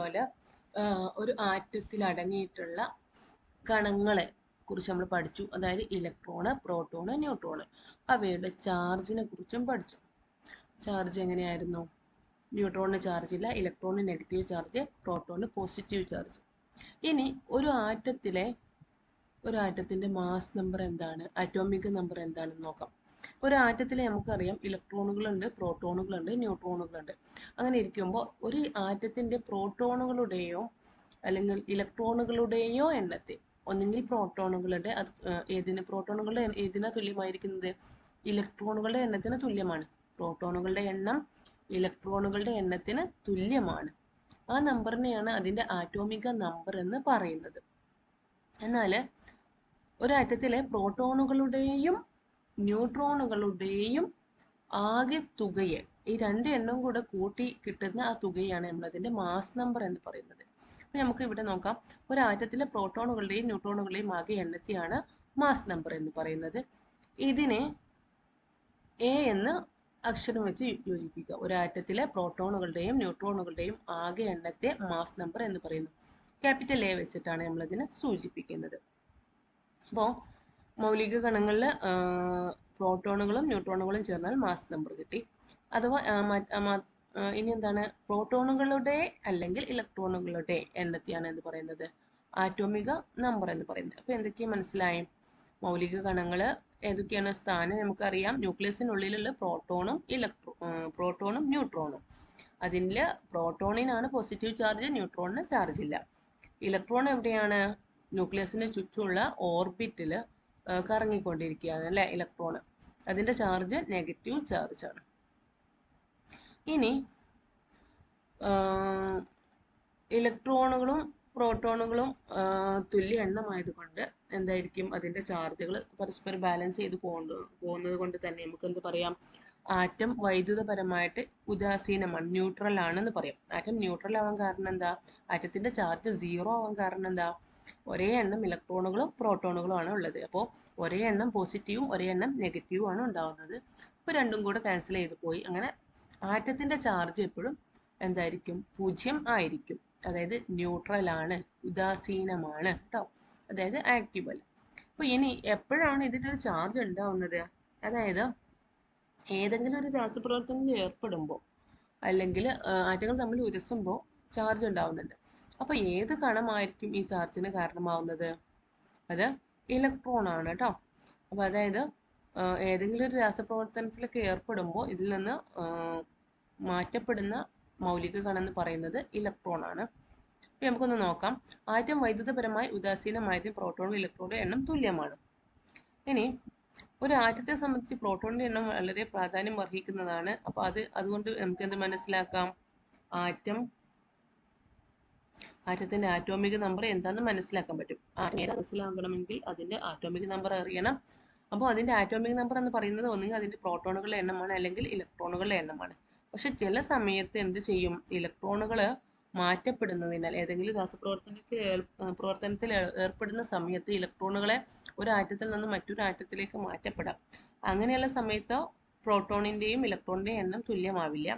വീഡിയോയിൽ ഒരു ആറ്റത്തിൽ അടങ്ങിയിട്ടുള്ള കണങ്ങളെ കുറിച്ച് നമ്മൾ പഠിച്ചു. അതായത് ഇലക്ട്രോണ്, പ്രോട്ടോണ്, ന്യൂട്രോണ്. അവയുടെ ചാർജിനെ കുറിച്ചും പഠിച്ചു. ചാർജ് എങ്ങനെയായിരുന്നു? ന്യൂട്രോണിന് ചാർജ് ഇല്ല, ഇലക്ട്രോണിന് നെഗറ്റീവ് ചാർജ്, പ്രോട്ടോണിന് പോസിറ്റീവ് ചാർജ്. ഇനി ഒരു ആറ്റത്തിന്റെ മാസ് നമ്പർ എന്താണ്, അറ്റോമിക് നമ്പർ എന്താണെന്ന് നോക്കാം. ഒരു ആറ്റത്തിൽ നമുക്കറിയാം ഇലക്ട്രോണുകളുണ്ട്, പ്രോട്ടോണുകളുണ്ട്, ന്യൂട്രോണുകളുണ്ട്. അങ്ങനെ ഇരിക്കുമ്പോൾ ഒരു ആറ്റത്തിന്റെ പ്രോട്ടോണുകളുടെയോ അല്ലെങ്കിൽ ഇലക്ട്രോണുകളുടെയോ എണ്ണത്തെ, ഒന്നെങ്കിൽ പ്രോട്ടോണുകളുടെ പ്രോട്ടോണുകളുടെ ഏതിനാ തുല്യമായിരിക്കുന്നത്? ഇലക്ട്രോണുകളുടെ എണ്ണത്തിന് തുല്യമാണ്. പ്രോട്ടോണുകളുടെ എണ്ണം ഇലക്ട്രോണുകളുടെ എണ്ണത്തിന് തുല്യമാണ്. ആ നമ്പറിനെയാണ് അതിന്റെ ആറ്റോമിക നമ്പർ എന്ന് പറയുന്നത്. എന്നാൽ ഒരാറ്റത്തിലെ പ്രോട്ടോണുകളുടെയും ന്യൂട്രോണുകളുടെയും ആകെ തുകയെ, ഈ രണ്ട് എണ്ണം കൂടെ കൂട്ടി കിട്ടുന്ന ആ തുകയാണ് നമ്മളതിന്റെ മാസ് നമ്പർ എന്ന് പറയുന്നത്. അപ്പൊ നമുക്ക് ഇവിടെ നോക്കാം. ഒരു ആറ്റത്തിലെ പ്രോട്ടോണുകളുടെയും ന്യൂട്രോണുകളുടെയും ആകെ എണ്ണത്തെയാണ് മാസ് നമ്പർ എന്ന് പറയുന്നത്. ഇതിനെ എ എന്ന് അക്ഷരം വെച്ച് യോജിപ്പിക്കുക. ഒരു ആറ്റത്തിലെ പ്രോട്ടോണുകളുടെയും ന്യൂട്രോണുകളുടെയും ആകെ എണ്ണത്തെ മാസ് നമ്പർ എന്ന് പറയുന്നു. ക്യാപിറ്റൽ എ വെച്ചിട്ടാണ് നമ്മളതിനെ സൂചിപ്പിക്കുന്നത്. അപ്പോൾ മൗലിക കണങ്ങളിൽ പ്രോട്ടോണുകളും ന്യൂട്രോണുകളും ചേർന്നാൽ മാസ് നമ്പർ കിട്ടി. അഥവാ ഇനി എന്താണ്? പ്രോട്ടോണുകളുടെ അല്ലെങ്കിൽ ഇലക്ട്രോണുകളുടെ എണ്ണത്തെയാണ് എന്ന് പറയുന്നത് ആറ്റോമിക നമ്പർ എന്ന് പറയുന്നത്. അപ്പോൾ എന്തൊക്കെയാണ് മനസ്സിലായി? മൗലിക കണങ്ങൾ ഏതൊക്കെയാണ്? സ്ഥാനം നമുക്കറിയാം. ന്യൂക്ലിയസിനുള്ളിലുള്ള പ്രോട്ടോണും ന്യൂട്രോണും. അതിൽ പ്രോട്ടോണിനാണ് പോസിറ്റീവ് ചാർജ്, ന്യൂട്രോണിന് ചാർജ് ഇല്ല. ഇലക്ട്രോൺ എവിടെയാണ്? ന്യൂക്ലിയസിന് ചുറ്റുമുള്ള ഓർബിറ്റിൽ കറങ്ങിക്കൊണ്ടിരിക്കുകയാണ് അല്ലേ ഇലക്ട്രോൺ. അതിന്റെ ചാർജ് നെഗറ്റീവ് ചാർജ് ആണ്. ഇനി ഇലക്ട്രോണുകളും പ്രോട്ടോണുകളും തുല്യ എണ്ണമായതുകൊണ്ട് എന്തായിരിക്കും? അതിന്റെ ചാർജുകൾ പരസ്പരം ബാലൻസ് ചെയ്ത് പോകുന്നത് കൊണ്ട് തന്നെ നമുക്ക് എന്ത് പറയാം? ആറ്റം വൈദ്യുതപരമായിട്ട് ഉദാസീനമാണ്, ന്യൂട്രൽ ആണെന്ന് പറയാം. ആറ്റം ന്യൂട്രൽ ആവാൻ കാരണം എന്താ? ആറ്റത്തിന്റെ ചാർജ് 0 ആവാൻ കാരണം എന്താ? ഒരേ എണ്ണം ഇലക്ട്രോണുകളും പ്രോട്ടോണുകളും ആണ് ഉള്ളത്. അപ്പോൾ ഒരേ എണ്ണം പോസിറ്റീവും ഒരേ എണ്ണം നെഗറ്റീവും ആണ് ഉണ്ടാവുന്നത്. അപ്പോൾ രണ്ടും കൂടെ ക്യാൻസൽ ചെയ്ത് പോയി. അങ്ങനെ ആറ്റത്തിന്റെ ചാർജ് എപ്പോഴും എന്തായിരിക്കും? 0 ആയിരിക്കും. അതായത് ന്യൂട്രൽ ആണ്, ഉദാസീനമാണ് കേട്ടോ. അതായത് ആക്റ്റീവ് അല്ല. അപ്പോൾ ഇനി എപ്പോഴാണ് ഇതിനൊരു ചാർജ് ഉണ്ടാവുന്നത്? അതായത് ഏതെങ്കിലും ഒരു രാസപ്രവർത്തനത്തിൽ ഏർപ്പെടുമ്പോൾ അല്ലെങ്കിൽ ആറ്റങ്ങൾ തമ്മിൽ ഉരസുമ്പോൾ ചാർജ് ഉണ്ടാവുന്നുണ്ട്. അപ്പോൾ ഏത് കണമായിരിക്കും ഈ ചാർജിന് കാരണമാവുന്നത്? അത് ഇലക്ട്രോൺ ആണ് കേട്ടോ. അപ്പോൾ അതായത് ഏതെങ്കിലും ഒരു രാസപ്രവർത്തനത്തിലൊക്കെ ഏർപ്പെടുമ്പോൾ ഇതിൽ നിന്ന് മാറ്റപ്പെടുന്ന മൗലിക കണം എന്ന് പറയുന്നത് ഇലക്ട്രോൺ ആണ്. അപ്പോൾ നമുക്കൊന്ന് നോക്കാം. ആറ്റം വൈദ്യുതപരമായി ഉദാസീനമായതിന് പ്രോട്ടോണും ഇലക്ട്രോണും എണ്ണം തുല്യമാണ്. ഇനി ഒരു ആറ്റത്തെ സംബന്ധിച്ച് പ്രോട്ടോണിന്റെ എണ്ണം വളരെ പ്രാധാന്യം അർഹിക്കുന്നതാണ്. അപ്പോൾ അതുകൊണ്ട് നമുക്ക് എന്ത് മനസ്സിലാക്കാം? ആറ്റത്തിന്റെ ആറ്റോമിക നമ്പർ എന്താണെന്ന് മനസ്സിലാക്കാൻ പറ്റും. മനസ്സിലാക്കണമെങ്കിൽ അതിന്റെ ആറ്റോമിക നമ്പർ അറിയണം. അപ്പോൾ അതിന്റെ ആറ്റോമിക് നമ്പർ എന്ന് പറയുന്നത് ഒന്നുകിൽ അതിന്റെ പ്രോട്ടോണുകളുടെ എണ്ണമാണ് അല്ലെങ്കിൽ ഇലക്ട്രോണുകളുടെ എണ്ണമാണ്. പക്ഷെ ചില സമയത്ത് എന്ത് ചെയ്യും? ഇലക്ട്രോണുകൾ മാറ്റപ്പെടുന്നതിനാൽ, ഏതെങ്കിലും പ്രവർത്തനത്തിൽ ഏർപ്പെടുന്ന സമയത്ത് ഇലക്ട്രോണുകളെ ഒരു ആറ്റത്തിൽ നിന്ന് മറ്റൊരു ആറ്റത്തിലേക്ക് മാറ്റപ്പെടാം. അങ്ങനെയുള്ള സമയത്ത് പ്രോട്ടോണിന്റെയും ഇലക്ട്രോണിന്റെയും എണ്ണം തുല്യമാവില്ല.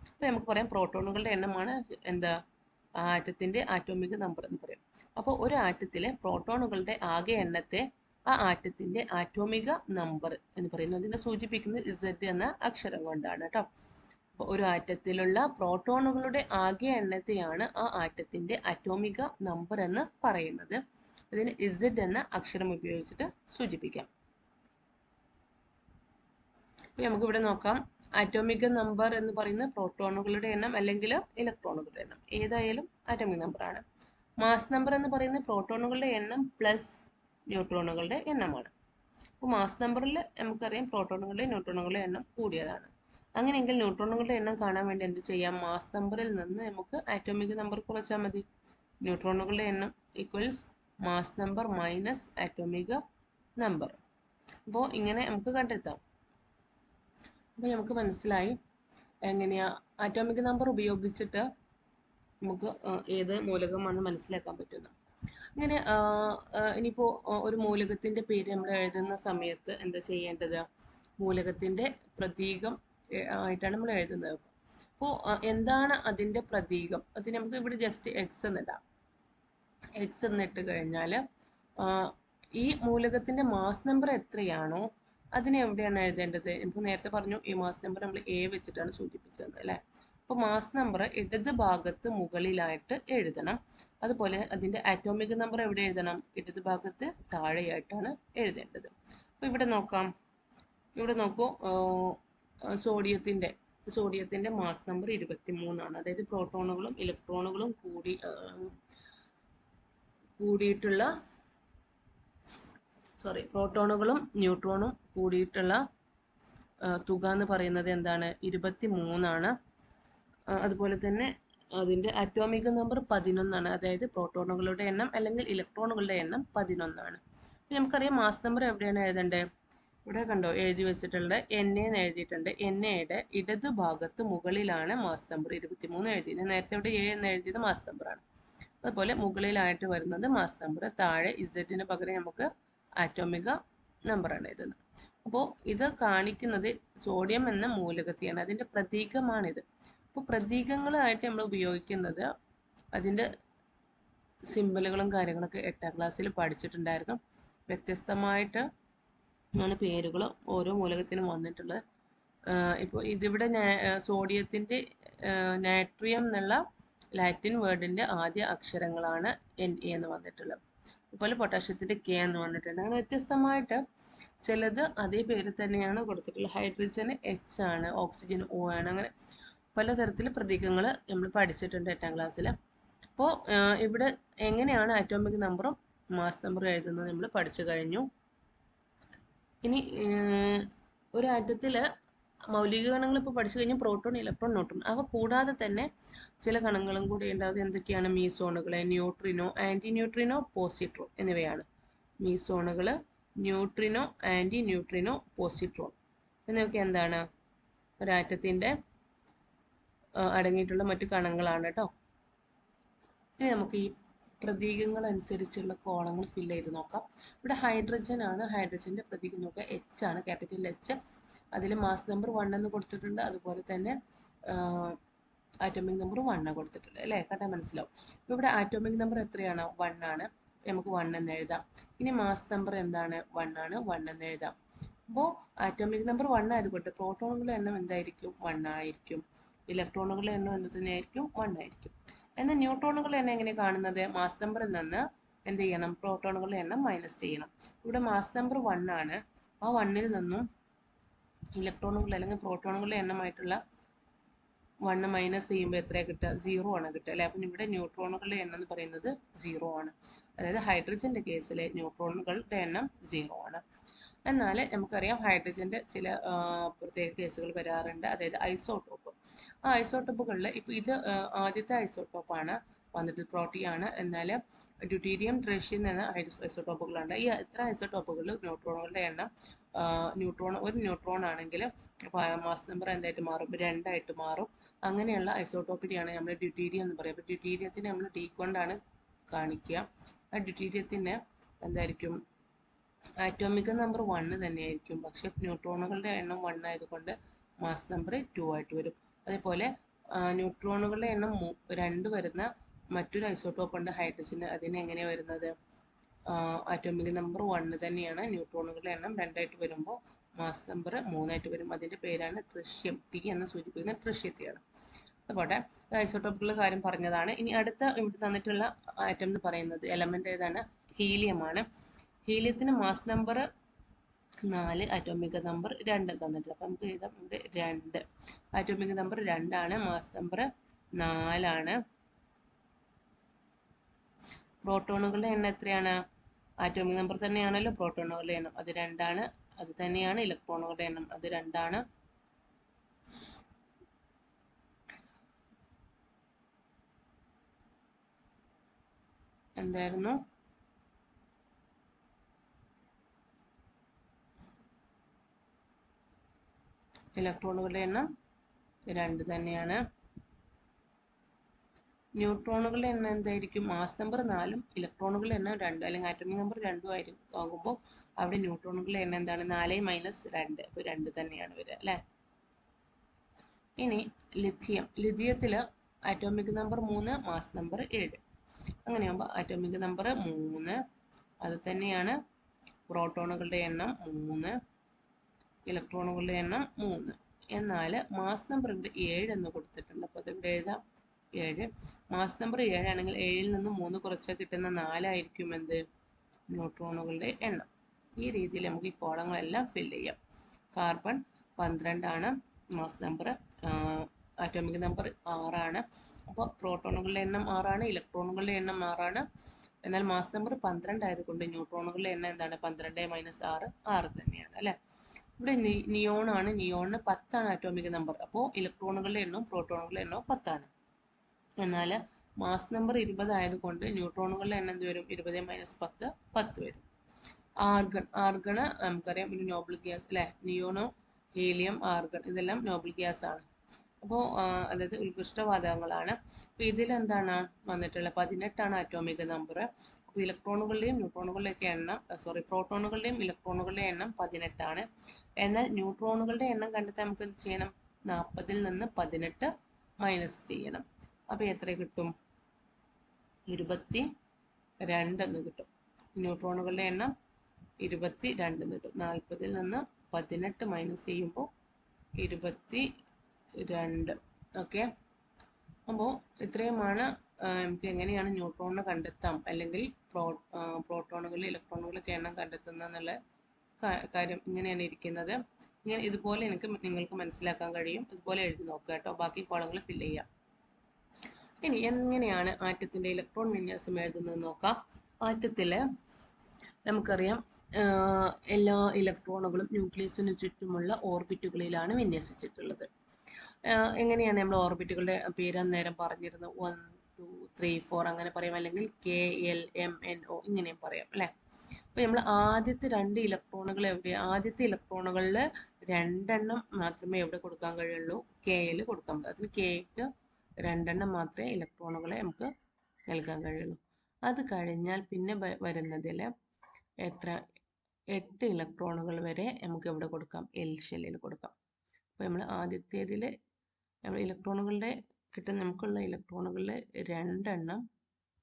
അപ്പോൾ നമുക്ക് പറയാം പ്രോട്ടോണുകളുടെ എണ്ണമാണ് എന്താ? ആറ്റത്തിന്റെ ആറ്റോമിക നമ്പർ എന്ന് പറയും. അപ്പോൾ ഒരു ആറ്റത്തിലെ പ്രോട്ടോണുകളുടെ ആകെ എണ്ണത്തെ ആ ആറ്റത്തിന്റെ ആറ്റോമിക നമ്പർ എന്ന് പറയുന്നു. അതിനെ സൂചിപ്പിക്കുന്നത് Z എന്ന അക്ഷരം കൊണ്ടാണ് കേട്ടോ. അപ്പോൾ ഒരു ആറ്റത്തിലുള്ള പ്രോട്ടോണുകളുടെ ആകെ എണ്ണത്തെയാണ് ആ ആറ്റത്തിന്റെ ആറ്റോമിക നമ്പർ എന്ന് പറയുന്നത്. അതിന് Z എന്ന അക്ഷരം ഉപയോഗിച്ചിട്ട് സൂചിപ്പിക്കാം. അപ്പോൾ നമുക്കിവിടെ നോക്കാം. ആറ്റോമിക നമ്പർ എന്ന് പറയുന്നത് പ്രോട്ടോണുകളുടെ എണ്ണം അല്ലെങ്കിൽ ഇലക്ട്രോണുകളുടെ എണ്ണം, ഏതായാലും ആറ്റോമിക് നമ്പർ ആണ്. മാസ് നമ്പർ എന്ന് പറയുന്നത് പ്രോട്ടോണുകളുടെ എണ്ണം പ്ലസ് ന്യൂട്രോണുകളുടെ എണ്ണമാണ്. അപ്പോൾ മാസ് നമ്പറിൽ നമുക്കറിയാം പ്രോട്ടോണുകളുടെ ന്യൂട്രോണുകളുടെ എണ്ണം കൂടിയതാണ്. അങ്ങനെയെങ്കിൽ ന്യൂട്രോണുകളുടെ എണ്ണം കാണാൻ വേണ്ടി എന്ത് ചെയ്യാം? മാസ് നമ്പറിൽ നിന്ന് നമുക്ക് ആറ്റോമിക് നമ്പർ കുറച്ചാൽ മതി. ന്യൂട്രോണുകളുടെ എണ്ണം ഈക്വൽസ് മാസ് നമ്പർ മൈനസ് ആറ്റോമിക നമ്പർ. അപ്പോൾ ഇങ്ങനെ നമുക്ക് കണ്ടെത്താം. അപ്പോൾ നമുക്ക് മനസ്സിലായി എങ്ങനെയാ ആറ്റോമിക് നമ്പർ ഉപയോഗിച്ചിട്ട് നമുക്ക് ഏത് മൂലകമാണ് മനസ്സിലാക്കാൻ പറ്റുന്നത്. ഇങ്ങനെ ഇനിയിപ്പോൾ ഒരു മൂലകത്തിന്റെ പേര് നമ്മൾ എഴുതുന്ന സമയത്ത് എന്താ ചെയ്യേണ്ടത്? മൂലകത്തിന്റെ പ്രതീകം ആയിട്ടാണ് നമ്മൾ എഴുതുന്നത്. അപ്പോൾ എന്താണ് അതിൻ്റെ പ്രതീകം? അത് നമുക്ക് ഇവിടെ ജസ്റ്റ് എക്സ് എന്നിടാം. എക്സ് എന്നിട്ട് കഴിഞ്ഞാൽ ഈ മൂലകത്തിൻ്റെ മാസ് നമ്പർ എത്രയാണോ അതിനെ എവിടെയാണ് എഴുതേണ്ടത്? നമുക്ക് നേരത്തെ പറഞ്ഞു ഈ മാസ് നമ്പർ നമ്മൾ എ വെച്ചിട്ടാണ് സൂചിപ്പിച്ചത് അല്ലേ? അപ്പോൾ മാസ് നമ്പർ ഇടത് ഭാഗത്ത് മുകളിലായിട്ട് എഴുതണം. അതുപോലെ അതിൻ്റെ ആറ്റോമിക് നമ്പർ എവിടെ എഴുതണം? ഇടത് ഭാഗത്ത് താഴെയായിട്ടാണ് എഴുതേണ്ടത്. അപ്പോൾ ഇവിടെ നോക്കാം. ഇവിടെ നോക്കൂ, സോഡിയത്തിൻ്റെ മാസ് നമ്പർ 23 അതായത് പ്രോട്ടോണുകളും ഇലക്ട്രോണുകളും കൂടിയിട്ടുള്ള പ്രോട്ടോണുകളും ന്യൂട്രോണും കൂടിയിട്ടുള്ള തുക എന്ന് പറയുന്നത് എന്താണ്? 23. അതുപോലെ തന്നെ അതിൻ്റെ ആറ്റോമിക് നമ്പർ 11. അതായത് പ്രോട്ടോണുകളുടെ എണ്ണം അല്ലെങ്കിൽ ഇലക്ട്രോണുകളുടെ എണ്ണം 11. നമുക്കറിയാം മാസ് നമ്പർ എവിടെയാണ് എഴുതേണ്ടത്? ഇവിടെ കണ്ടോ എഴുതി വെച്ചിട്ടുണ്ട്, എൻ എന്ന് എഴുതിയിട്ടുണ്ട്. എൻ എയുടെ ഇടതു ഭാഗത്ത് മുകളിലാണ് മാസ് നമ്പർ 23 എഴുതിയത്. നേരത്തെ ഇവിടെ എ എന്ന് എഴുതിയത് മാസ് നമ്പറാണ്. അതുപോലെ മുകളിലായിട്ട് വരുന്നത് മാസ് നമ്പർ, താഴെ ഇസഡിന് പകരം നമുക്ക് ആറ്റോമിക നമ്പറാണ് എഴുതുന്നത്. അപ്പോൾ ഇത് കാണിക്കുന്നത് സോഡിയം എന്ന മൂലകത്തെയാണ്, അതിൻ്റെ പ്രതീകമാണിത്. അപ്പോൾ പ്രതീകങ്ങളായിട്ട് നമ്മൾ ഉപയോഗിക്കുന്നത് അതിൻ്റെ സിമ്പലുകളും കാര്യങ്ങളൊക്കെ 8ാം ക്ലാസ്സിൽ പഠിച്ചിട്ടുണ്ടായിരുന്നു. വ്യത്യസ്തമായിട്ട് ആണ് പേരുകൾ ഓരോ മൂലകത്തിനും വന്നിട്ടുള്ളത്. ഇപ്പോൾ ഇതിവിടെ സോഡിയത്തിൻ്റെ നാട്രിയം എന്നുള്ള ലാറ്റിൻ വേർഡിൻ്റെ ആദ്യ അക്ഷരങ്ങളാണ് എൻ എ എന്ന് വന്നിട്ടുള്ളത്. അതുപോലെ പൊട്ടാഷ്യത്തിൻ്റെ കെ എന്ന് വന്നിട്ടുണ്ട്. അങ്ങനെ വ്യത്യസ്തമായിട്ട് ചിലത് അതേ പേര് തന്നെയാണ് കൊടുത്തിട്ടുള്ളത്. ഹൈഡ്രജന് എച്ച് ആണ്, ഓക്സിജൻ ഒ ആണ്. അങ്ങനെ പലതരത്തിൽ പ്രതീകങ്ങൾ നമ്മൾ പഠിച്ചിട്ടുണ്ട് 8ാം ക്ലാസ്സിൽ. അപ്പോൾ ഇവിടെ എങ്ങനെയാണ് ആറ്റോമിക് നമ്പറും മാസ് നമ്പറും എഴുതുന്നത് നമ്മൾ പഠിച്ചു കഴിഞ്ഞു. ഇനി ഒരു ആറ്റത്തിൽ മൗലിക കണങ്ങൾ ഇപ്പോൾ പഠിച്ചു കഴിഞ്ഞാൽ പ്രോട്ടോൺ, ഇലക്ട്രോൺ, ന്യൂട്രോൺ. അവ കൂടാതെ തന്നെ ചില കണങ്ങളും കൂടി ഉണ്ടാകുന്നത് എന്തൊക്കെയാണ്? മീസോണുകൾ, ന്യൂട്രിനോ, ആൻറ്റി ന്യൂട്രിനോ, പോസിട്രോൺ എന്നിവയാണ്. മീസോണുകൾ, ന്യൂട്രിനോ, ആൻറ്റി ന്യൂട്രിനോ, പോസിട്രോൺ എന്നിവയ്ക്ക് എന്താണ്? ഒരാറ്റത്തിൻ്റെ അടങ്ങിയിട്ടുള്ള മറ്റു കണങ്ങളാണ് കേട്ടോ. ഇനി നമുക്ക് ഈ പ്രതീകങ്ങൾ അനുസരിച്ചുള്ള കോളങ്ങൾ ഫില്ല് ചെയ്ത് നോക്കാം. ഇവിടെ ഹൈഡ്രജൻ ആണ്. ഹൈഡ്രജൻ്റെ പ്രതീകം നോക്കുക, എച്ച് ആണ്, ക്യാപിറ്റൽ എച്ച്. അതിൽ മാസ് നമ്പർ 1 എന്ന് കൊടുത്തിട്ടുണ്ട്. അതുപോലെ തന്നെ ആറ്റോമിക് നമ്പർ 1 കൊടുത്തിട്ടുണ്ട് അല്ലേ? കണ്ടാൽ മനസ്സിലാവും. ഇപ്പോൾ ഇവിടെ ആറ്റോമിക് നമ്പർ എത്രയാണ്? 1 ആണ്. നമുക്ക് 1 എന്ന് എഴുതാം. ഇനി മാസ് നമ്പർ എന്താണ്? 1 ആണ്. 1 എന്ന് എഴുതാം. അപ്പോൾ ആറ്റോമിക് നമ്പർ 1 ആയതുകൊണ്ട് പ്രോട്ടോണുകളുടെ എണ്ണം എന്തായിരിക്കും? 1 ആയിരിക്കും. ഇലക്ട്രോണുകളുടെ എണ്ണം എന്ത് തന്നെയായിരിക്കും? 1 ആയിരിക്കും. എന്നാൽ ന്യൂട്രോണുകളുടെ എണ്ണം എങ്ങനെ കാണുന്നത്? മാസ് നമ്പറിൽ നിന്ന് എന്ത് ചെയ്യണം? പ്രോട്ടോണുകളുടെ എണ്ണം മൈനസ് ചെയ്യണം. ഇവിടെ മാസ് നമ്പർ 1 ആണ്. ആ 1ൽ നിന്നും ഇലക്ട്രോണുകൾ അല്ലെങ്കിൽ പ്രോട്ടോണുകളുടെ എണ്ണമായിട്ടുള്ള 1 മൈനസ് ചെയ്യുമ്പോൾ എത്രയാണ് കിട്ടുക? 0 ആണ് കിട്ടുക അല്ലേ? അപ്പം ഇവിടെ ന്യൂട്രോണുകളുടെ എണ്ണം എന്ന് പറയുന്നത് 0 ആണ്. അതായത് ഹൈഡ്രജൻ്റെ കേസിൽ ന്യൂട്രോണുകളുടെ എണ്ണം 0 ആണ്. എന്നാൽ നമുക്കറിയാം ഹൈഡ്രജൻ്റെ ചില പ്രത്യേക കേസുകൾ വരാറുണ്ട്. അതായത് ഐസോട്ടോപ്പ്. ആ ഐസോട്ടോപ്പുകളിൽ ഇപ്പോൾ ഇത് ആദ്യത്തെ ഐസോട്ടോപ്പാണ് വന്നിട്ട് പ്രോട്ടിയാണ്. എന്നാൽ ഡ്യൂട്ടീരിയം, ട്രിഷ്യം എന്ന ഐസോട്ടോപ്പുകളുണ്ട്. ഈ ഇത്ര ഐസോട്ടോപ്പുകളിൽ ന്യൂട്രോണുകളുടെ എണ്ണം ഒരു ന്യൂട്രോൺ ആണെങ്കിൽ മാസ് നമ്പർ എന്തായിട്ട് മാറും? 2 ആയിട്ട് മാറും. അങ്ങനെയുള്ള ഐസോട്ടോപ്പിനെയാണ് നമ്മൾ ഡ്യൂട്ടീരിയം എന്ന് പറയുക. അപ്പോൾ ഡ്യൂട്ടീരിയത്തിനെ നമ്മൾ ഡി കൊണ്ടാണ് കാണിക്കുക. ആ ഡ്യൂട്ടീരിയത്തിന് എന്തായിരിക്കും? ആറ്റോമിക് നമ്പർ 1 തന്നെയായിരിക്കും. പക്ഷെ ന്യൂട്രോണുകളുടെ എണ്ണം 1 ആയതുകൊണ്ട് മാസ് നമ്പർ 2 ആയിട്ട് വരും. അതേപോലെ ന്യൂട്രോണുകളുടെ എണ്ണം 2 വരുന്ന മറ്റൊരു ഐസോട്ടോപ്പ് ഉണ്ട് ഹൈഡ്രജന്. അതിന് എങ്ങനെയാണ് വരുന്നത്? ആറ്റോമിക് നമ്പർ 1 തന്നെയാണ്. ന്യൂട്രോണുകളുടെ എണ്ണം 2 ആയിട്ട് വരുമ്പോൾ മാസ് നമ്പർ 3 ആയിട്ട് വരും. അതിൻ്റെ പേരാണ് ട്രിഷ്യം. ടി എന്ന് സൂചിപ്പിക്കുന്ന ട്രിഷ്യത്തെയാണ്. അതുപോലെ ഐസോട്ടോപ്പുകളുടെ കാര്യം പറഞ്ഞതാണ്. ഇനി അടുത്ത ഇവിടെ തന്നിട്ടുള്ള ആറ്റം എന്ന് പറയുന്നത് എലമെൻ്റ് ഏതാണ്? ഹീലിയമാണ്. ഹീലിയത്തിന് മാസ് നമ്പർ 4, ആറ്റോമിക് നമ്പർ 2 തന്നിട്ടുണ്ട്. അപ്പം നമുക്ക് എഴുതാം ഇവിടെ 2. ആറ്റോമിക് നമ്പർ 2 ആണ്, മാസ് നമ്പർ 4 ആണ്. പ്രോട്ടോണുകളുടെ എണ്ണം എത്രയാണ്? ആറ്റോമിക് നമ്പർ തന്നെയാണല്ലോ പ്രോട്ടോണുകളുടെ എണ്ണം, അത് 2 ആണ്. അത് തന്നെയാണ് ഇലക്ട്രോണുകളുടെ എണ്ണം, അത് 2 ആണ്. എന്തായിരുന്നു? ഇലക്ട്രോണുകളുടെ എണ്ണം 2 തന്നെയാണ്. ന്യൂട്രോണുകളുടെ എണ്ണം എന്തായിരിക്കും? മാസ് നമ്പർ 4ഉം ഇലക്ട്രോണുകളുടെ എണ്ണം 2, അല്ലെങ്കിൽ ആറ്റോമിക് നമ്പർ 2 ആകുമ്പോൾ അവിടെ ന്യൂട്രോണുകളുടെ എണ്ണം എന്താണ്? 4 - 2, അപ്പോൾ 2 തന്നെയാണ് വരിക അല്ലേ? ഇനി ലിഥിയത്തിൽ ആറ്റോമിക് നമ്പർ 3, മാസ് നമ്പർ 7. അങ്ങനെയാകുമ്പോൾ ആറ്റോമിക് നമ്പർ 3, അത് തന്നെയാണ് പ്രോട്ടോണുകളുടെ എണ്ണം 3, ഇലക്ട്രോണുകളുടെ എണ്ണം 3. എന്നാൽ മാസ് നമ്പർ ഇവിടെ 7 എന്ന് കൊടുത്തിട്ടുണ്ട്. അപ്പോൾ അതിവിടെ എഴുതാം 7. മാസ് നമ്പർ 7 ആണെങ്കിൽ 7ൽ നിന്ന് 3 കുറച്ചാൽ കിട്ടുന്ന 4 ആയിരിക്കും എന്ത് ന്യൂട്രോണുകളുടെ എണ്ണം. ഈ രീതിയിൽ നമുക്ക് ഈ കോളങ്ങളെല്ലാം ഫില്ല് ചെയ്യാം. കാർബൺ 12 ആണ് മാസ് നമ്പർ, ആറ്റോമിക് നമ്പർ 6 ആണ്. അപ്പോൾ പ്രോട്ടോണുകളുടെ എണ്ണം 6 ആണ്, ഇലക്ട്രോണുകളുടെ എണ്ണം 6 ആണ്. എന്നാൽ മാസ് നമ്പർ 12 ആയതുകൊണ്ട് ന്യൂട്രോണുകളുടെ എണ്ണം എന്താണ്? 12 - 6 6 തന്നെയാണ് അല്ലേ. ഇവിടെ നിയോൺ ആണ്. നിയോണിന് 10 ആണ് ആറ്റോമിക് നമ്പർ. അപ്പോൾ ഇലക്ട്രോണുകളുടെ എണ്ണവും പ്രോട്ടോണുകളുടെ എണ്ണവും 10 ആണ്. എന്നാൽ മാസ് നമ്പർ 20 ആയതുകൊണ്ട് ന്യൂട്രോണുകളുടെ എണ്ണം എന്ത് വരും? 20 - 10 10 വരും. ആർഗണ് നമുക്കറിയാം ഒരു നോബിൾ ഗ്യാസ് അല്ലേ. നിയോണോ, ഹീലിയം, ആർഗൺ ഇതെല്ലാം നോബിൾ ഗ്യാസ് ആണ്. അപ്പോൾ അതായത് ഉത്കൃഷ്ടവാതകങ്ങളാണ്. അപ്പോൾ ഇതിലെന്താണ് വന്നിട്ടുള്ളത്? 18 ആണ് ആറ്റോമിക് നമ്പർ. അപ്പോൾ ഇലക്ട്രോണുകളുടെയും ന്യൂട്രോണുകളുടെയൊക്കെ എണ്ണം പ്രോട്ടോണുകളുടെയും ഇലക്ട്രോണുകളുടെയും എണ്ണം 18 ആണ്. എന്നാൽ ന്യൂട്രോണുകളുടെ എണ്ണം കണ്ടെത്താൻ നമുക്ക് എന്ത് ചെയ്യണം? 40ൽ നിന്ന് 18 മൈനസ് ചെയ്യണം. അപ്പോൾ എത്ര കിട്ടും? 22 എന്ന് കിട്ടും. ന്യൂട്രോണുകളുടെ എണ്ണം 22 എന്ന് കിട്ടും. 40ൽ നിന്ന് 18 മൈനസ് ചെയ്യുമ്പോൾ 22. ഓക്കെ. അപ്പോൾ ഇത്രയുമാണ് നമുക്ക് എങ്ങനെയാണ് ന്യൂട്രോണിനെ കണ്ടെത്താം അല്ലെങ്കിൽ പ്രോട്ടോണുകൾ ഇലക്ട്രോണുകളൊക്കെ എണ്ണം കണ്ടെത്തുന്നത് എന്നുള്ള കാര്യം ഇങ്ങനെയാണ് ഇരിക്കുന്നത്. ഇതുപോലെ നിങ്ങൾക്ക് മനസ്സിലാക്കാൻ കഴിയും. ഇതുപോലെ എഴുതി നോക്കുക കേട്ടോ. ബാക്കി കോളങ്ങൾ ഫില്ല് ചെയ്യാം. ഇനി എങ്ങനെയാണ് ആറ്റത്തിൻ്റെ ഇലക്ട്രോൺ വിന്യാസം എഴുതുന്നത് നോക്കാം. ആറ്റത്തിൽ നമുക്കറിയാം എല്ലാ ഇലക്ട്രോണുകളും ന്യൂക്ലിയസിന് ചുറ്റുമുള്ള ഓർബിറ്റുകളിലാണ് വിന്യസിച്ചിട്ടുള്ളത്. എങ്ങനെയാണ് നമ്മൾ ഓർബിറ്റുകളുടെ പേര് അന്നേരം പറഞ്ഞിരുന്നത്? 1, 2, 3, 4 അങ്ങനെ പറയാം, അല്ലെങ്കിൽ KLMNO ഇങ്ങനെയും പറയാം അല്ലേ. അപ്പോൾ നമ്മൾ ആദ്യത്തെ 2 ഇലക്ട്രോണുകൾ എവിടെയാണ്? ആദ്യത്തെ ഇലക്ട്രോണുകളിൽ 2 എണ്ണം മാത്രമേ എവിടെ കൊടുക്കാൻ കഴിയുള്ളൂ? Kയിൽ കൊടുക്കാൻ പറ്റും. അതിന് Kക്ക് 2 എണ്ണം മാത്രമേ ഇലക്ട്രോണുകളെ നമുക്ക് നൽകാൻ കഴിയുള്ളൂ. അത് കഴിഞ്ഞാൽ പിന്നെ വരുന്നതിൽ എത്ര? 8 ഇലക്ട്രോണുകൾ വരെ നമുക്ക് എവിടെ കൊടുക്കാം? L ഷെല്ലിൽ കൊടുക്കാം. അപ്പോൾ നമ്മൾ ആദ്യത്തേതിൽ ഇലക്ട്രോണുകളുടെ നമുക്കുള്ള ഇലക്ട്രോണുകളിൽ 2 എണ്ണം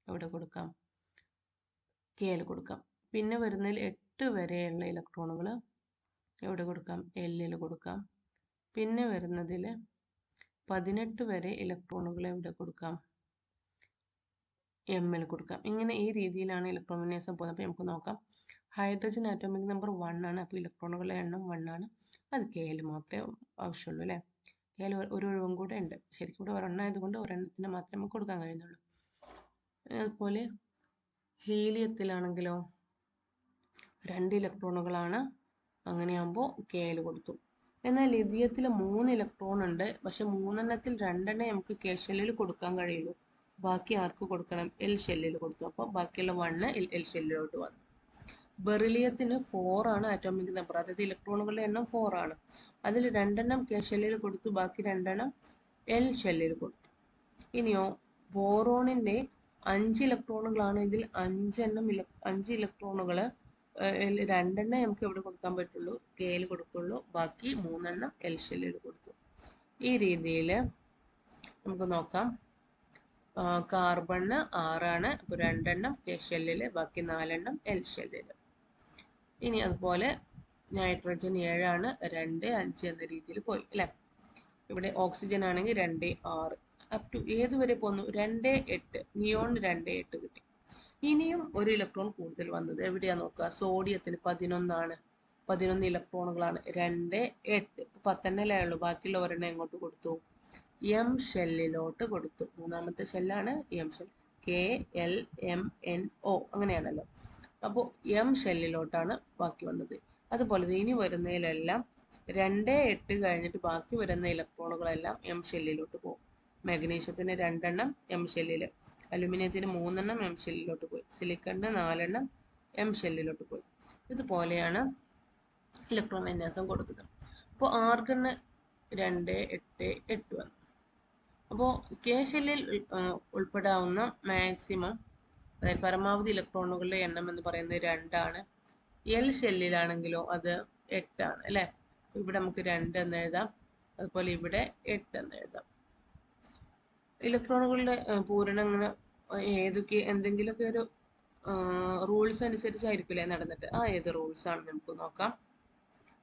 എവിടെ കൊടുക്കാം? Kയിൽ കൊടുക്കാം. പിന്നെ വരുന്നതിൽ 8 വരെയുള്ള ഇലക്ട്രോണുകൾ എവിടെ കൊടുക്കാം? Lൽ കൊടുക്കാം. പിന്നെ വരുന്നതിൽ 18 വരെ ഇലക്ട്രോണുകൾ എവിടെ കൊടുക്കാം? Mൽ കൊടുക്കാം. ഇങ്ങനെ ഈ രീതിയിലാണ് ഇലക്ട്രോൺ വിന്യാസം പോകുന്നത്. അപ്പോൾ നമുക്ക് നോക്കാം. ഹൈഡ്രജൻ ആറ്റോമിക് നമ്പർ 1 ആണ്. അപ്പോൾ ഇലക്ട്രോണുകളുടെ എണ്ണം 1 ആണ്. അത് Kയിൽ മാത്രമേ ആവശ്യമുള്ളൂ അല്ലേ. Kയിൽ ഒരു ഒഴിവും കൂടെ ഉണ്ട്. ശരിക്കും ഇവിടെ ഒരെണ്ണം ആയതുകൊണ്ട് ഒരെണ്ണത്തിന് മാത്രമേ നമുക്ക് കൊടുക്കാൻ കഴിയുന്നുള്ളൂ. അതുപോലെ ഹീലിയത്തിലാണെങ്കിലോ 2 ഇലക്ട്രോണുകളാണ്. അങ്ങനെയാകുമ്പോൾ Kയിൽ കൊടുത്തു. എന്നാൽ ലിഥിയത്തിൽ 3 ഇലക്ട്രോൺ ഉണ്ട്. പക്ഷെ 3 എണ്ണത്തിൽ 2 എണ്ണേ നമുക്ക് K ഷെല്ലിൽ കൊടുക്കാൻ കഴിയുള്ളൂ. ബാക്കി ആർക്ക് കൊടുക്കണം? L ഷെല്ലിൽ കൊടുത്തു. അപ്പോൾ ബാക്കിയുള്ള 1 L ഷെല്ലിലോട്ട് വന്നു. ബെറിലിയത്തിന് 4 ആണ് ആറ്റോമിക് നമ്പർ. അതായത് ഇലക്ട്രോണുകളുടെ എണ്ണം 4 ആണ്. അതിൽ 2 എണ്ണം K ഷെല്ലിൽ കൊടുത്തു, ബാക്കി 2 എണ്ണം L ഷെല്ലിൽ കൊടുത്തു. ഇനിയോ ബോറോണിൻ്റെ 5 ഇലക്ട്രോണുകളാണ്. ഇതിൽ 5 ഇലക്ട്രോണുകൾ 2 എണ്ണം നമുക്ക് എവിടെ കൊടുക്കാൻ പറ്റുള്ളൂ? Kയിൽ കൊടുക്കുള്ളൂ. ബാക്കി 3 എണ്ണം L ഷെല്ലിൽ കൊടുത്തു. ഈ രീതിയിൽ നമുക്ക് നോക്കാം. കാർബണ് 6 ആണ്. അപ്പോൾ 2 എണ്ണം K ഷെല്ലിൽ, ബാക്കി 4 എണ്ണം L ഷെല്ലിൽ. ഇനി അതുപോലെ നൈട്രജൻ 7 ആണ്. 2, 5 എന്ന രീതിയിൽ പോയി അല്ലേ. ഇവിടെ ഓക്സിജൻ ആണെങ്കിൽ 2, 6 അപ് ടു ഏതുവരെ പോന്നു? 2, 8. നിയോൺ 2, 8 കിട്ടി. ഇനിയും ഒരു ഇലക്ട്രോൺ കൂടുതൽ വന്നത് എവിടെയാ നോക്കുക? സോഡിയത്തിന് 11 ആണ്. 11 ഇലക്ട്രോണുകളാണ്. 2, 8. 10 എണ്ണല്ലേ ഉള്ളൂ. ബാക്കിയുള്ള ഒരെണ്ണം എങ്ങോട്ട് കൊടുത്തു? M ഷെല്ലിലോട്ട് കൊടുത്തു. മൂന്നാമത്തെ ഷെല്ലാണ് M ഷെൽ. KLMNO അങ്ങനെയാണല്ലോ. അപ്പോൾ M ഷെല്ലിലോട്ടാണ് ബാക്കി വന്നത്. അതുപോലെ ഇനി വരുന്നതിലെല്ലാം 2, 8 കഴിഞ്ഞിട്ട് ബാക്കി വരുന്ന ഇലക്ട്രോണുകളെല്ലാം M ഷെല്ലിലോട്ട് പോകും. മാഗ്നീഷ്യത്തിന് 2 എണ്ണം M ഷെല്ലിൽ, അലുമിനിയത്തിന് 3 എണ്ണം M ഷെല്ലിലോട്ട് പോയി, സിലിക്കണിന് 4 എണ്ണം M ഷെല്ലിലോട്ട് പോയി. ഇതുപോലെയാണ് ഇലക്ട്രോൺ വിന്യാസം കൊടുക്കുന്നത്. അപ്പോൾ ആർഗണ് 2, 8, 8 വന്നു. അപ്പോൾ K ഷെല്ലിൽ ഉൾപ്പെടാവുന്ന മാക്സിമം അതായത് പരമാവധി ഇലക്ട്രോണുകളുടെ എണ്ണം എന്ന് പറയുന്നത് 2 ആണ്. L ഷെല്ലിലാണെങ്കിലോ അത് 8 ആണ് അല്ലേ. ഇവിടെ നമുക്ക് 2 എന്ന് എഴുതാം. അതുപോലെ ഇവിടെ 8 എന്ന് എഴുതാം. ഇലക്ട്രോണുകളുടെ പൂരണം ഇങ്ങനെ എന്തെങ്കിലുമൊക്കെ ഒരു റൂൾസ് അനുസരിച്ചായിരിക്കില്ലേ നടന്നിട്ട്, ഏത് റൂൾസ് ആണ് നമുക്ക് നോക്കാം.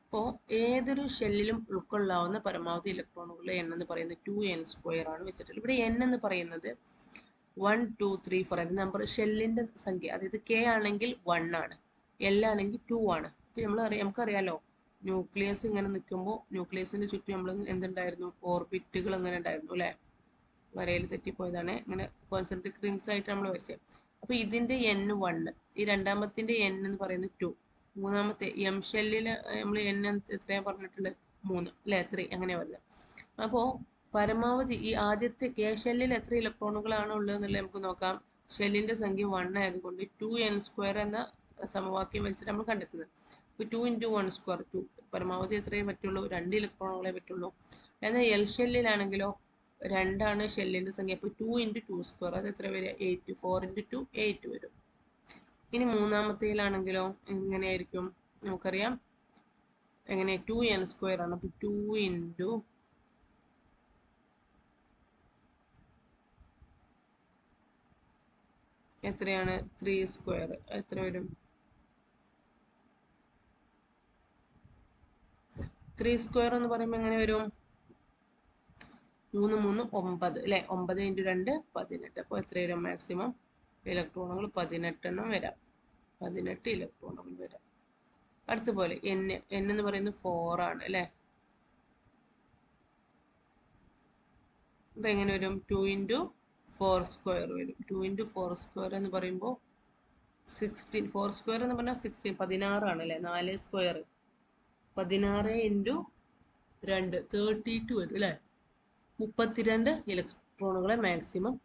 അപ്പോൾ ഏതൊരു ഷെല്ലിലും ഉൾക്കൊള്ളാവുന്ന പരമാവധി ഇലക്ട്രോണുകളുടെ എണ്ണം എന്ന് പറയുന്നത് 2n² ആണ് വെച്ചിട്ടുള്ളത്. ഇവിടെ n എന്ന് പറയുന്നത് 1 2 3 4 അത് നമ്പർ ഷെല്ലിന്റെ സംഖ്യ, അതായത് k ആണെങ്കിൽ 1 ആണ്, l ആണെങ്കിൽ 2 ആണ്. അപ്പോൾ നമുക്കറിയാലോ, ന്യൂക്ലിയസ് ഇങ്ങനെ നിൽക്കുമ്പോൾ ന്യൂക്ലിയസിന്റെ ചുറ്റും നമ്മൾ എന്തുണ്ടായിരുന്നു, ഓർബിറ്റുകൾ അങ്ങനെ ഉണ്ടായിരുന്നു അല്ലേ. വരയിൽ തെറ്റിപ്പോയതാണ്, ഇങ്ങനെ കോൺസെൻട്രിക് റിങ്സ് ആയിട്ട് നമ്മൾ വെച്ചത്. അപ്പോൾ ഇതിന്റെ n 1, ഈ രണ്ടാമത്തിന്റെ n എന്ന് പറയുന്നത് 2, മൂന്നാമത്തെ എം ഷെല്ലിൽ നമ്മൾ n എത്രയാണ് പറഞ്ഞിട്ടുള്ളത്, 3 അല്ലേ, 3 അങ്ങനെ വരുന്നത്. അപ്പോൾ പരമാവധി ഈ ആദ്യത്തെ കെ ഷെല്ലിൽ എത്ര ഇലക്ട്രോണുകളാണ് ഉള്ളത് എന്നുള്ളത് നമുക്ക് നോക്കാം. ഷെല്ലിന്റെ സംഖ്യ 1 ആയതുകൊണ്ട് 2n² എന്ന സമവാക്യം വെച്ചിട്ട് നമ്മൾ കണ്ടെത്തുന്നത്. ഇപ്പോൾ 2 × 1² 2, പരമാവധി എത്രയേ പറ്റുള്ളൂ, 2 ഇലക്ട്രോണുകളെ പറ്റുള്ളൂ. എന്നാൽ എൽ ഷെല്ലിലാണെങ്കിലോ 2 ആണ് ഷെല്ലിന്റെ സംഖ്യ, അപ്പോൾ 2 × 2², അത് എത്ര വരിക, 8, 4 × 2 8 വരും. ഇനി മൂന്നാമത്തേലാണെങ്കിലോ എങ്ങനെയായിരിക്കും നമുക്കറിയാം, എങ്ങനെ 2n² ആണ്, അപ്പോൾ 2 × എത്രയാണ് 3² എത്ര വരും, 3² എന്ന് പറയുമ്പോൾ എങ്ങനെ വരും, 3 3 9 അല്ലേ, 9 × 2 18. അപ്പോൾ എത്ര വരും, മാക്സിമം ഇലക്ട്രോണുകൾ 18 എണ്ണം വരാം, 18 ഇലക്ട്രോണുകൾ വരാം. അടുത്തപോലെ n എന്ന് പറയുന്നത് 4 ആണ് അല്ലേ. അപ്പോൾ എങ്ങനെ വരും, 2 × 4² വരും. 2 × 4² എന്ന് പറയുമ്പോൾ 16, 4² എന്ന് പറഞ്ഞാൽ 16, 16 ആണ് അല്ലേ, 4² 16 × 2 32 വരും അല്ലേ. 32 ഇലക്ട്രോണുകളെ മാക്സിമം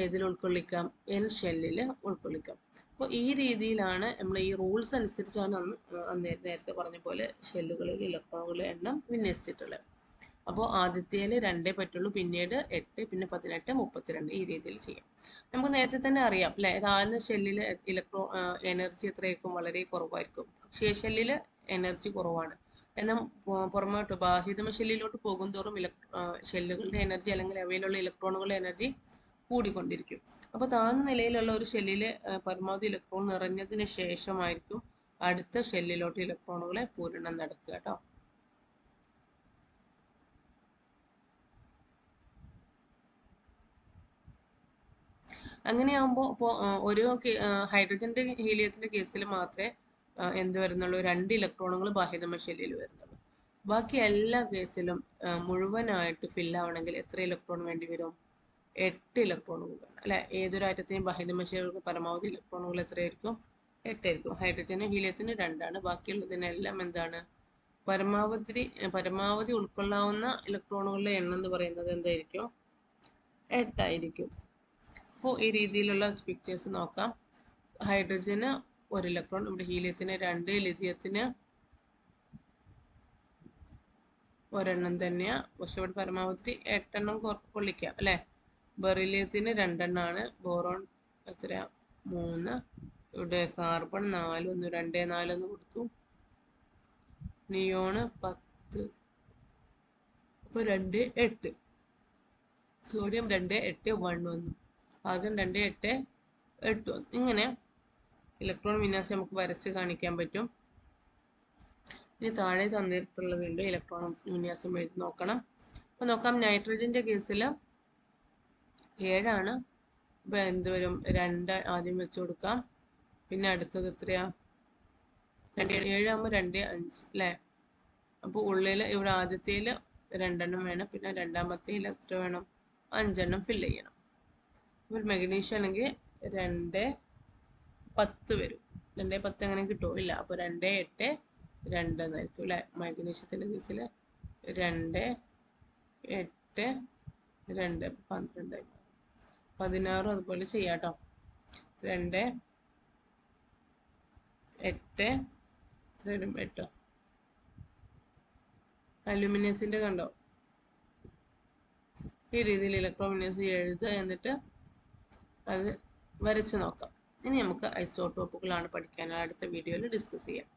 ഏതിൽ ഉൾക്കൊള്ളിക്കാം, n ഷെല്ലിൽ ഉൾക്കൊള്ളിക്കാം. അപ്പോൾ ഈ രീതിയിലാണ് നമ്മൾ ഈ റൂൾസ് അനുസരിച്ചാണ് നേരത്തെ പറഞ്ഞ പോലെ ഷെല്ലുകളിൽ ഇലക്ട്രോണുകളുടെ എണ്ണം വിന്യസിച്ചിട്ടുള്ളത്. അപ്പോൾ ആദ്യത്തേൽ 2 പറ്റുള്ളൂ, പിന്നീട് 8, പിന്നെ 18, 32 ഈ രീതിയിൽ ചെയ്യാം. നമുക്ക് നേരത്തെ തന്നെ അറിയാം അല്ലേ, താഴ്ന്ന ഷെല്ലിൽ എനർജി എത്രയായിരിക്കും, വളരെ കുറവായിരിക്കും. അക്ഷീയ ഷെല്ലിൽ എനർജി കുറവാണ്. എന്നാൽ പുറമോട്ട് ബാഹ്യതമ ഷെല്ലിലോട്ട് പോകുന്തോറും ഷെല്ലുകളുടെ എനർജി അല്ലെങ്കിൽ അവയിലുള്ള ഇലക്ട്രോണുകളുടെ എനർജി കൂടിക്കൊണ്ടിരിക്കും. അപ്പോൾ താഴ്ന്ന നിലയിലുള്ള ഒരു ഷെല്ലിലെ പരമാവധി ഇലക്ട്രോൺ നിറഞ്ഞതിന് ശേഷമായിരിക്കും അടുത്ത ഷെല്ലിലോട്ട് ഇലക്ട്രോണുകളെ പൂരണം നടക്കുക കേട്ടോ. അങ്ങനെയാകുമ്പോൾ ഇപ്പോൾ ഒരു ഹൈഡ്രജന്റെ ഹീലിയത്തിന്റെ കേസിൽ മാത്രമേ എന്ത് വരുന്നുള്ളൂ, 2 ഇലക്ട്രോണുകൾ ബാഹ്യതമ ഷെല്ലിൽ വരുന്നുള്ളൂ. ബാക്കി എല്ലാ കേസിലും മുഴുവനായിട്ട് ഫില്ലാവണമെങ്കിൽ എത്ര ഇലക്ട്രോൺ വേണ്ടി വരും, 8 ഇലക്ട്രോണുകൾ വേണം അല്ലെ. ഏതൊരു ആറ്റത്തെയും ബാഹ്യതമ ഷെല്ലുകൾക്ക് പരമാവധി ഇലക്ട്രോണുകൾ എത്രയായിരിക്കും, 8 ആയിരിക്കും. ഹൈഡ്രജനും ഹീലിയത്തിന് 2 ആണ്. ബാക്കിയുള്ളതിനെല്ലാം എന്താണ്, പരമാവധി ഉൾക്കൊള്ളാവുന്ന ഇലക്ട്രോണുകളുടെ എണ്ണം എന്ന് പറയുന്നത് എന്തായിരിക്കും, 8 ആയിരിക്കും. അപ്പോൾ ഈ രീതിയിലുള്ള പിക്ചേഴ്സ് നോക്കാം. ഹൈഡ്രജന് 1 ഇലക്ട്രോൺ, ഇവിടെ ഹീലിയത്തിന് 2, ലിഥിയത്തിന് 1 എണ്ണം തന്നെയാണ്, പക്ഷെ ഇവിടെ പരമാവധി 8 എണ്ണം കൊള്ളിക്കാം അല്ലേ. ബെറിലിയത്തിന് 2 എണ്ണമാണ്, ബോറോൺ എത്ര 3, ഇവിടെ കാർബൺ 4, 1 2 4 എന്ന് കൊടുത്തു, നിയോണ് 10, അപ്പോൾ 2 8, സോഡിയം 2 8 1 1, ആർഗൺ 2 8 8 1. ഇങ്ങനെ ഇലക്ട്രോൺ വിന്യാസം നമുക്ക് വരച്ച് കാണിക്കാൻ പറ്റും. ഇനി താഴെ തന്നിട്ടുള്ളതിൻ്റെ ഇലക്ട്രോൺ വിന്യാസം എഴുതി നോക്കണം. അപ്പോൾ നോക്കാം, നൈട്രജന്റെ കേസിൽ 7 ആണ്. അപ്പോൾ എന്ത് വരും, 2 ആദ്യം വെച്ച് കൊടുക്കാം, പിന്നെ അടുത്തത് എത്രയാ, 7 ആകുമ്പോൾ 2 5 അല്ലേ. അപ്പോൾ ഉള്ളിൽ ഇവിടെ ആദ്യത്തേൽ 2 എണ്ണം വേണം, പിന്നെ രണ്ടാമത്തേൽ എത്ര വേണം, 5 എണ്ണം ഫില്ല് ചെയ്യണം. അപ്പോൾ മഗ്നീഷ്യം ആണെങ്കിൽ 2 10 വരും. 2 10 അങ്ങനെ കിട്ടുമോ, ഇല്ല. അപ്പോൾ 2 8 2 എന്നായിരിക്കും അല്ലേ. മഗ്നീഷ്യത്തിൻ്റെ കേസിൽ 2 8 2 12 16 അതുപോലെ ചെയ്യാം കേട്ടോ. 2 8 8. അലുമിനിയത്തിൻ്റെ കണ്ടോ, ഈ രീതിയിൽ ഇലക്ട്രോൺ വിന്യാസം എഴുതുക, എന്നിട്ട് അത് വരച്ച് നോക്കാം. ഇനി നമുക്ക് ഐസോട്ടോപ്പുകളാണ് പഠിക്കാൻ, അടുത്ത വീഡിയോയിൽ ഡിസ്കസ് ചെയ്യാം.